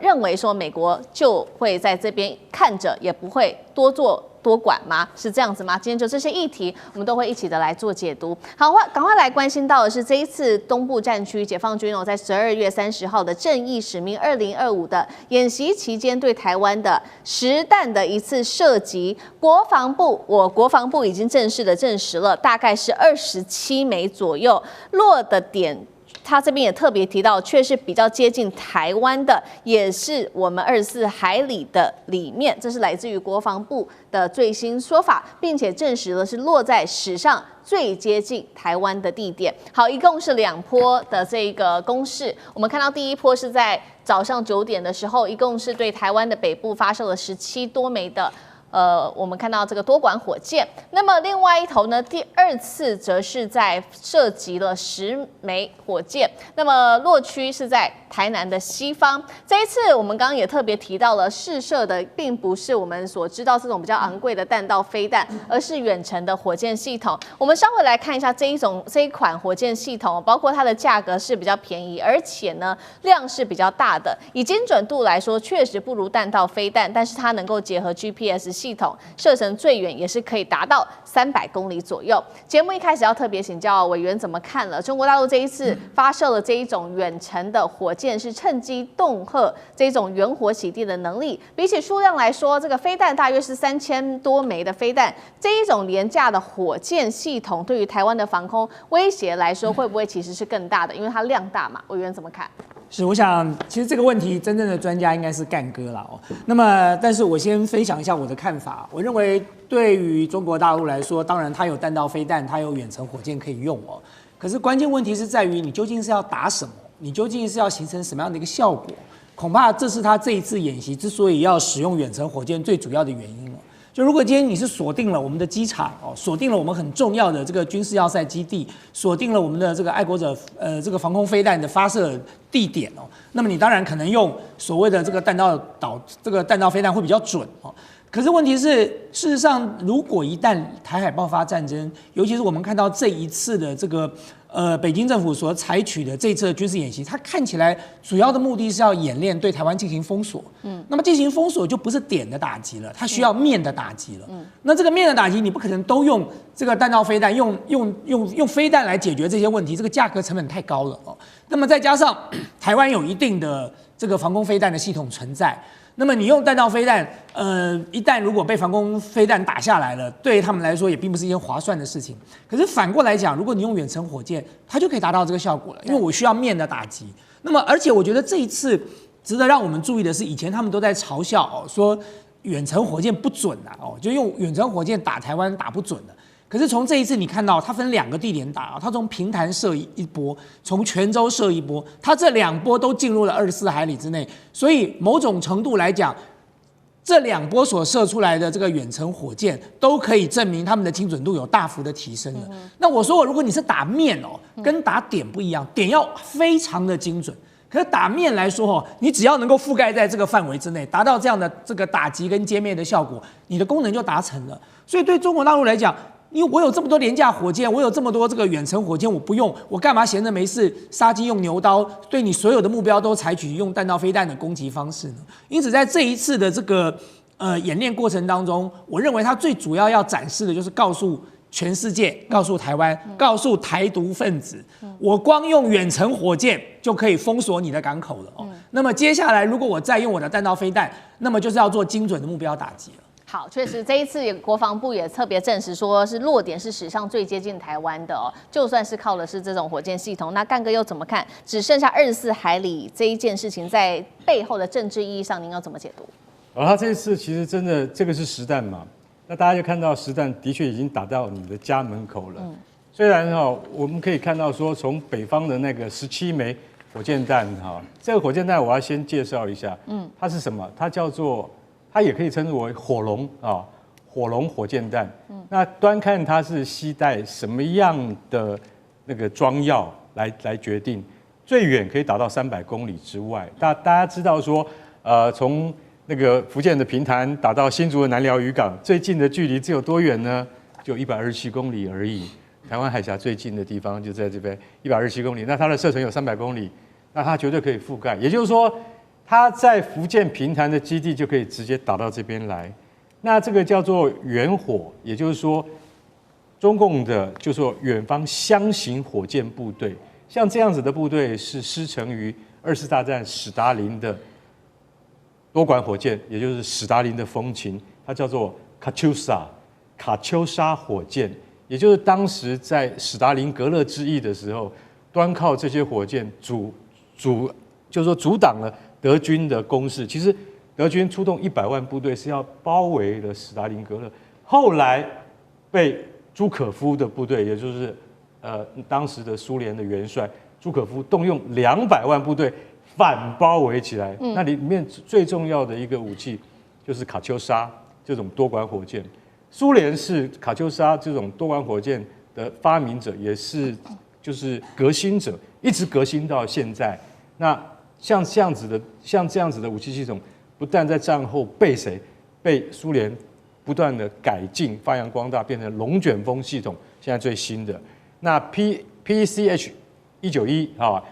认为说美国就会在这边看着，也不会多做多管吗？是这样子吗？今天就这些议题，我们都会一起的来做解读。好，赶快来关心到的是这一次东部战区解放军在12月30号的正义使命2025的演习期间，对台湾的实弹的一次射击。国防部已经正式的证实了，大概是27枚左右，落的点。他这边也特别提到，却是比较接近台湾的，也是我们24海里的里面，这是来自于国防部的最新说法，并且证实了是落在史上最接近台湾的地点。好，一共是2波的这个攻势。我们看到第一波是在早上9点的时候，一共是对台湾的北部发射了17多枚的。我们看到这个多管火箭，那么另外一头呢，第2次则是在射击了10枚火箭，那么落区是在台南的西方。这一次我们刚刚也特别提到了，试射的并不是我们所知道这种比较昂贵的弹道飞弹，而是远程的火箭系统。我们稍微来看一下这一款火箭系统，包括它的价格是比较便宜，而且呢量是比较大的。以精准度来说，确实不如弹道飞弹，但是它能够结合 GPS系统，射程最远也是可以达到300公里左右。节目一开始要特别请教委员怎么看了中国大陆这一次发射了这一种远程的火箭，是趁机恫吓这种远火洗地的能力。比起数量来说，这个飞弹大约是3000多枚的飞弹，这一种廉价的火箭系统对于台湾的防空威胁来说，会不会其实是更大的？因为它量大嘛，委员怎么看？是，我想其实这个问题真正的专家应该是干哥啦。那么，但是我先分享一下我的看法。我认为对于中国大陆来说，当然它有弹道飞弹，它有远程火箭可以用哦。可是关键问题是在于你究竟是要打什么？你究竟是要形成什么样的一个效果？恐怕这是他这一次演习之所以要使用远程火箭最主要的原因了。就如果今天你是锁定了我们的机场锁定了我们很重要的这个军事要塞基地，锁定了我们的这个爱国者这个防空飞弹的发射地点那么你当然可能用所谓的这个弹道飞弹会比较准可是问题是，事实上，如果一旦台海爆发战争，尤其是我们看到这一次的这个北京政府所采取的这次的军事演习，它看起来主要的目的是要演练对台湾进行封锁。那么进行封锁就不是点的打击了，它需要面的打击了。那这个面的打击，你不可能都用这个弹道飞弹，用飞弹来解决这些问题，这个价格成本太高了哦。那么再加上台湾有一定的这个防空飞弹的系统存在。那么你用弹道飞弹，一旦如果被防空飞弹打下来了，对他们来说也并不是一件划算的事情。可是反过来讲，如果你用远程火箭，它就可以达到这个效果了，因为我需要面的打击。那么，而且我觉得这一次值得让我们注意的是，以前他们都在嘲笑哦，说远程火箭不准啊，哦，就用远程火箭打台湾打不准的。可是从这一次你看到，它分2个地点打，它从平潭射一波，从泉州射一波，它这2波都进入了24海里之内，所以某种程度来讲，这2波所射出来的这个远程火箭都可以证明它们的精准度有大幅的提升了。那我说，如果你是打面哦，跟打点不一样，点要非常的精准。可是打面来说哦，你只要能够覆盖在这个范围之内，达到这样的这个打击跟歼灭的效果，你的功能就达成了。所以对中国大陆来讲，因为我有这么多廉价火箭，我有这么多这个远程火箭，我不用，我干嘛闲着没事杀鸡用牛刀，对你所有的目标都采取用弹道飞弹的攻击方式呢？因此，在这一次的这个演练过程当中，我认为它最主要要展示的就是告诉全世界，告诉台湾，告诉台独分子，我光用远程火箭就可以封锁你的港口了哦。那么接下来，如果我再用我的弹道飞弹，那么就是要做精准的目标打击了。好，确实这一次国防部也特别证实说，是落点是史上最接近台湾的哦。就算是靠的是这种火箭系统，那干哥又怎么看？只剩下24海里这一件事情，在背后的政治意义上，您要怎么解读？他这一次其实真的这个是实弹嘛，那大家就看到实弹的确已经打到你的家门口了。虽然我们可以看到说，从北方的那个17枚火箭弹这个火箭弹我要先介绍一下，它是什么？它叫做。它也可以称之为火龙火龙火箭弹。那端看它是携带什么样的那个装药来决定，最远可以打到300公里之外。大家知道说，从那个福建的平潭打到新竹的南寮渔港，最近的距离只有多远呢？就127公里而已。台湾海峡最近的地方就在这边127公里，那它的射程有300公里，那它绝对可以覆盖。也就是说，它在福建平潭的基地就可以直接打到这边来，那这个叫做远火，也就是说，中共的就是说远方箱型火箭部队，像这样子的部队是师承于2次大战史达林的多管火箭，也就是史达林的风琴，它叫做卡秋莎火箭，也就是当时在史达林格勒之役的时候，端靠这些火箭就是说阻挡了德军的攻势。其实德军出动100万部队是要包围了史达林格勒，后来被朱可夫的部队，也就是当时的苏联的元帅朱可夫动用200万部队反包围起来。那里面最重要的一个武器就是卡秋莎这种多管火箭。苏联是卡秋莎这种多管火箭的发明者，也是就是革新者，一直革新到现在。那像这样子的武器系统，不但在战后被苏联不断的改进、发扬光大，变成龙卷风系统，现在最新的。那 PCH 191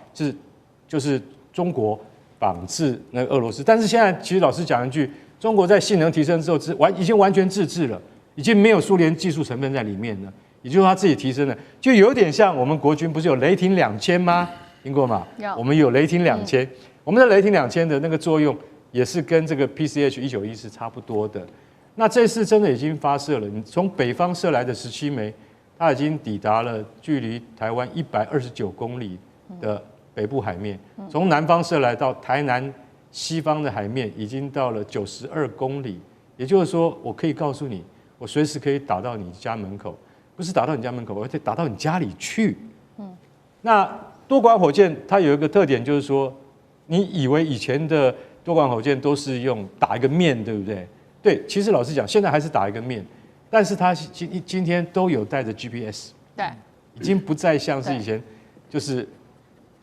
就是中国仿制那个俄罗斯，但是现在其实老实讲一句，中国在性能提升之后，已经完全自制了，已经没有苏联技术成分在里面了，也就是它自己提升了，就有点像我们国军不是有雷霆2000吗？听过吗？我们有雷霆2000，我们的雷霆2000的那个作用也是跟这个 PCH 191是差不多的。那这次真的已经发射了，你从北方射来的17枚，它已经抵达了距离台湾129公里的北部海面，从南方射来到台南西方的海面已经到了92公里。也就是说，我可以告诉你，我随时可以打到你家门口，不是打到你家门口，而且打到你家里去。那多管火箭它有一个特点，就是说，你以为以前的多管火箭都是用打一个面，对不对？对，其实老实讲，现在还是打一个面，但是它今天都有带着 GPS， 对，已经不再像是以前，就是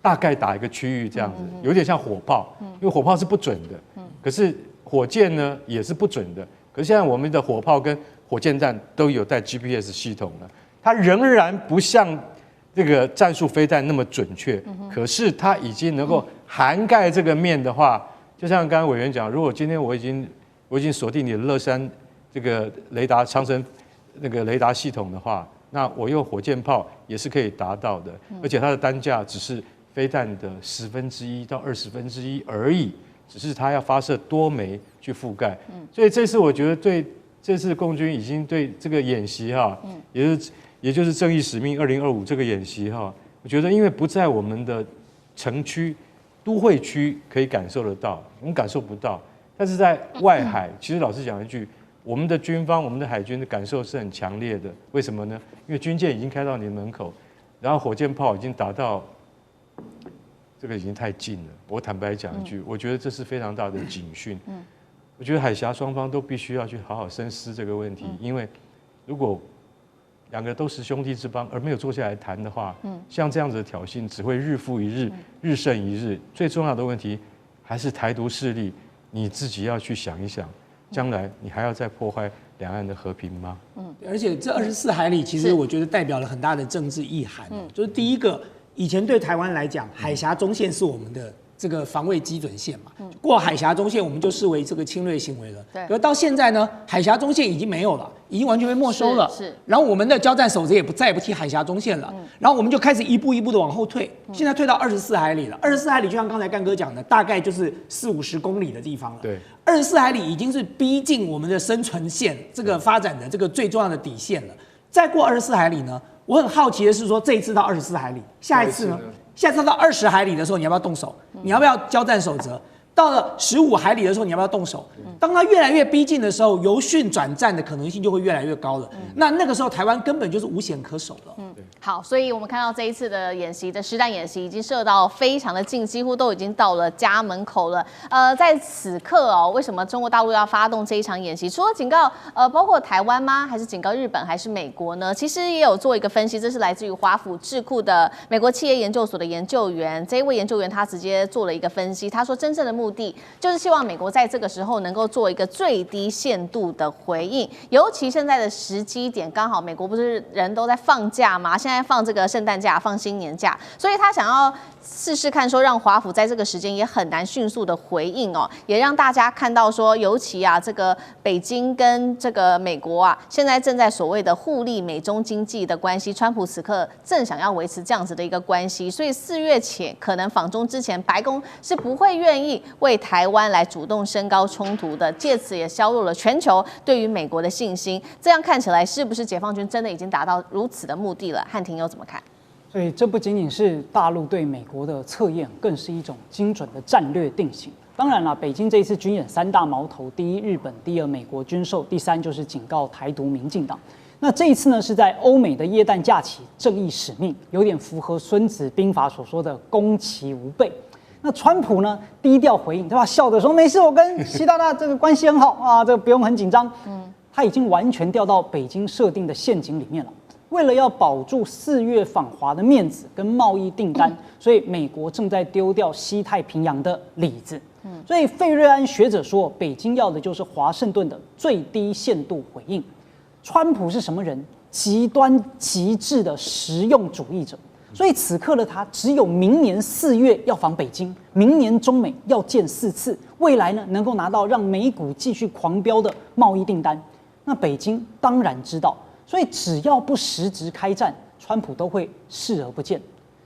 大概打一个区域这样子，有点像火炮，因为火炮是不准的，可是火箭呢也是不准的，可是现在我们的火炮跟火箭弹都有带 GPS 系统了，它仍然不像那个战术飞弹那么准确，可是它已经能够涵盖这个面的话，就像刚刚委员讲，如果今天我已经锁定你的乐山这个雷达长城那个雷达系统的话，那我用火箭炮也是可以达到的，而且它的单价只是飞弹的1/10到1/20而已，只是它要发射多枚去覆盖。所以这次我觉得对这次共军已经对这个演习哈，也就是正义使命2025这个演习哈，我觉得因为不在我们的城区、都会区可以感受得到，我们感受不到。但是在外海，其实老实讲一句，我们的军方、我们的海军的感受是很强烈的。为什么呢？因为军舰已经开到你的门口，然后火箭炮已经打到，这个已经太近了。我坦白讲一句，我觉得这是非常大的警讯。我觉得海峡双方都必须要去好好深思这个问题，因为如果两个都是兄弟之邦，而没有坐下来谈的话，像这样子的挑衅只会日复一日、日甚一日。最重要的问题还是台独势力，你自己要去想一想，将来你还要再破坏两岸的和平吗？而且这24海里，其实我觉得代表了很大的政治意涵。就是第一个，以前对台湾来讲，海峡中线是我们的这个防卫基准线嘛，过海峡中线我们就视为这个侵略行为了。对。可是到现在呢，海峡中线已经没有了，已经完全被没收了。是。然后我们的交战守则也再也不踢海峡中线了。然后我们就开始一步一步的往后退，现在退到24海里了。24海里就像刚才干哥讲的，大概就是40-50公里的地方了。对。24海里已经是逼近我们的生存线，这个发展的这个最重要的底线了。再过24海里呢，我很好奇的是说，这一次到24海里，下一次呢？下次到20海里的时候，你要不要动手？你要不要交战守则？到了15海里的时候，你要不要动手？当它越来越逼近的时候，由训转战的可能性就会越来越高了。那个时候，台湾根本就是无险可守了。好，所以我们看到这一次的演习的实弹演习已经射到非常的近，几乎都已经到了家门口了。在此刻哦，为什么中国大陆要发动这一场演习？除了警告包括台湾吗？还是警告日本？还是美国呢？其实也有做一个分析，这是来自于华府智库的美国企业研究所的研究员。这一位研究员他直接做了一个分析，他说真正的目的就是希望美国在这个时候能够做一个最低限度的回应，尤其现在的时机点刚好，美国不是人都在放假吗？现在放这个圣诞假，放新年假，所以他想要试试看，说让华府在这个时间也很难迅速的回应哦，也让大家看到说，尤其啊，这个北京跟这个美国啊，现在正在所谓的互利美中经济的关系，川普此刻正想要维持这样子的一个关系，所以4月前可能访中之前，白宫是不会愿意为台湾来主动升高冲突的，借此也削弱了全球对于美国的信心。这样看起来，是不是解放军真的已经达到如此的目的了？汉庭又怎么看？所以这不仅仅是大陆对美国的测验，更是一种精准的战略定型。当然了，北京这一次军演3大矛头：第一，日本；第二，美国军售；第三，就是警告台独民进党。那这一次呢，是在欧美的耶诞假期，正义使命，有点符合《孙子兵法》所说的“攻其无备”。那川普呢，低调回应，对吧？笑着说：“没事，我跟习大大这个关系很好啊，这个不用很紧张。”他已经完全掉到北京设定的陷阱里面了。为了要保住4月访华的面子跟贸易订单，所以美国正在丢掉西太平洋的里子。所以费瑞安学者说，北京要的就是华盛顿的最低限度回应。川普是什么人？极端极致的实用主义者。所以此刻的他，只有明年4月要访北京，明年中美要见4次，未来呢能够拿到让美股继续狂飙的贸易订单。那北京当然知道。所以只要不实质开战，川普都会视而不见，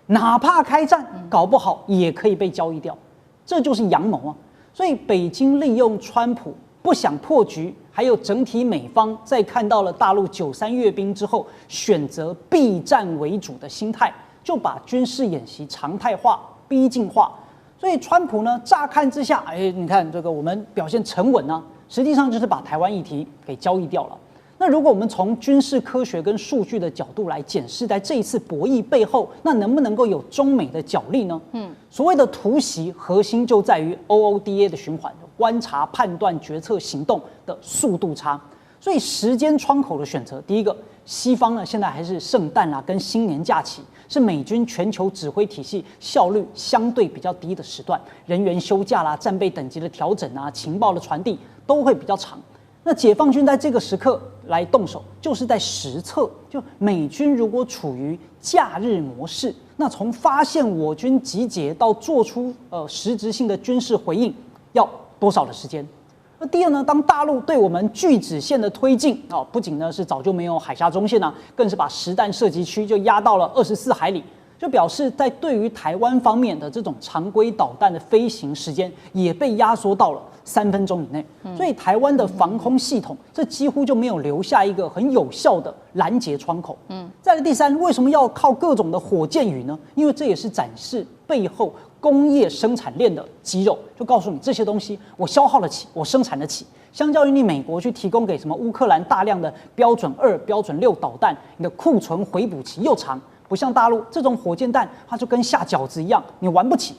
哪怕开战，搞不好也可以被交易掉，这就是阳谋啊！所以北京利用川普不想破局，还有整体美方在看到了大陆93阅兵之后，选择避战为主的心态，就把军事演习常态化、逼近化。所以川普呢，乍看之下，你看这个我们表现沉稳啊，实际上就是把台湾议题给交易掉了。那如果我们从军事科学跟数据的角度来检视，在这一次博弈背后，那能不能够有中美的角力呢？所谓的突袭核心就在于 OODA 的循环，观察、判断、决策、行动的速度差。所以时间窗口的选择，第一个，西方呢现在还是圣诞啦跟新年假期，是美军全球指挥体系效率相对比较低的时段，人员休假啦、战备等级的调整啊、情报的传递都会比较长。那解放军在这个时刻来动手，就是在实测，就美军如果处于假日模式，那从发现我军集结到做出实质性的军事回应，要多少的时间？那第二呢，当大陆对我们拒止线的推进不仅呢是早就没有海峡中线更是把实弹射击区就压到了24海里。就表示在对于台湾方面的这种常规导弹的飞行时间也被压缩到了3分钟以内，所以台湾的防空系统这几乎就没有留下一个很有效的拦截窗口。再来第三，为什么要靠各种的火箭雨呢？因为这也是展示背后工业生产链的肌肉，就告诉你这些东西我消耗得起，我生产得起。相较于你美国去提供给什么乌克兰大量的标准2、标准6导弹，你的库存回补期又长。不像大陆这种火箭弹，它就跟下饺子一样，你玩不起。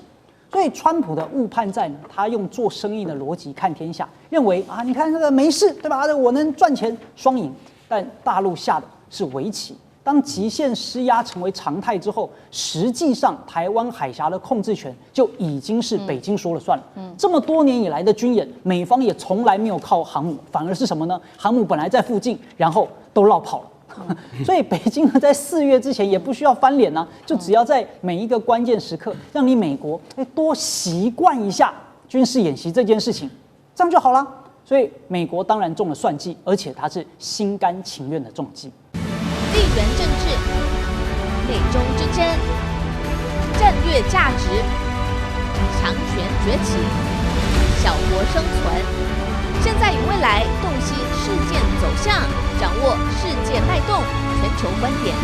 所以川普的误判在呢，他用做生意的逻辑看天下，认为你看这个没事，对吧？我能赚钱，双赢。但大陆下的是围棋。当极限施压成为常态之后，实际上台湾海峡的控制权就已经是北京说了算了。这么多年以来的军演，美方也从来没有靠航母，反而是什么呢？航母本来在附近，然后都绕跑了。所以北京呢，在4月之前也不需要翻脸就只要在每一个关键时刻，让你美国多习惯一下军事演习这件事情，这样就好了。所以美国当然中了算计，而且他是心甘情愿的中计。地缘政治、美中之争、战略价值、强权崛起、小国生存，现在与未来洞悉事件走向，掌握世界脉动，全球观点。